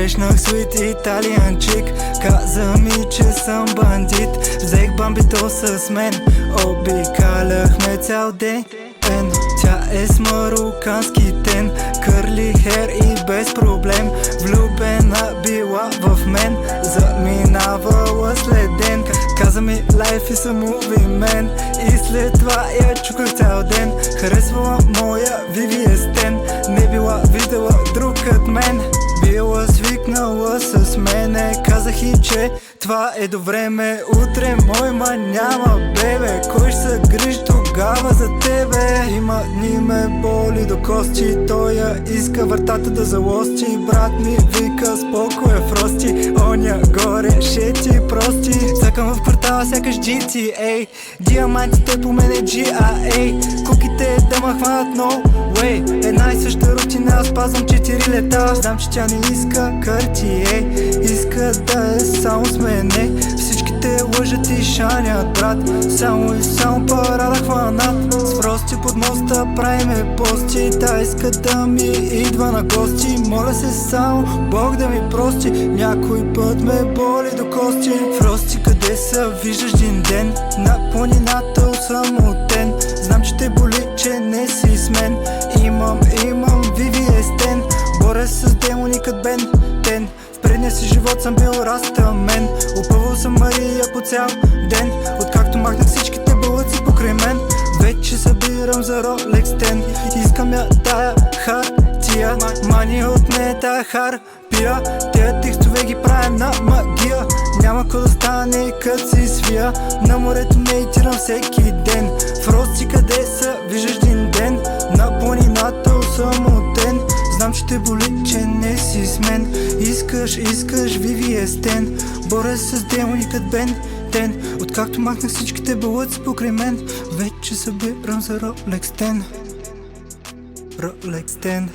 Срещнах свит италиан чик, каза ми, че съм бандит. Взех бамбито с мен, обикаляхме цял ден. Тя е с марокански тен, кърли хер и без проблем. Влюбена била в мен, заминавала след ден. Каза ми life is a movie man, и след това я чуках цял ден. Харесвала моя Вивие Стен, не била видела друг от мен. Била свикнала с мене, казах и че това е до време. Утре мой ма няма бебе, кой ще се грижи тогава за тебе? Има дни ме боли до кости, той я иска вратата да залости. Брат ми вика споко е фрости, оня горе ще ти прости. Цъкам в квартала сякаш GTA, диамантите по мене GIA. Куките да ма хванат no way, една и съща рутина, аз спазвам 4 лета. Знам, че тя не иска Cartier, иска да е само с мене. Всичките лъжат и шанят, брат, само и само пара да хванат. С Фрости под моста правиме пости, та иска да ми идва на гости. Моля се само Бог да ми прости, някой път ме боли до кости. Фрости, къде са, виждаш един ден, на планината осамотен. Знам, че те боли, че не си с мен. Имам Вивие Стен, боря с демони кът Бен Тен. В предния си живот съм бил растамен, опъвал съм Мария по цял ден. Откакто махнах всичките бълъци покрай мен, вече събирам за Rolex 10. Искам я тая хартия, мани от нея тая харпия. Тея текстове ги правим на магия, няма какво да стане кът си свия. На морето медитирам всеки ден. Фрости, къде са, виждаш един ден, на планината осамотен. Знам, че те боли, че не си с мен. Искаш Вивие Стен, боря с демони кът Бен Тен. Откакто махнах всичките бълъци покрай мен, вече събирам за Rolex 10. Rolex 10.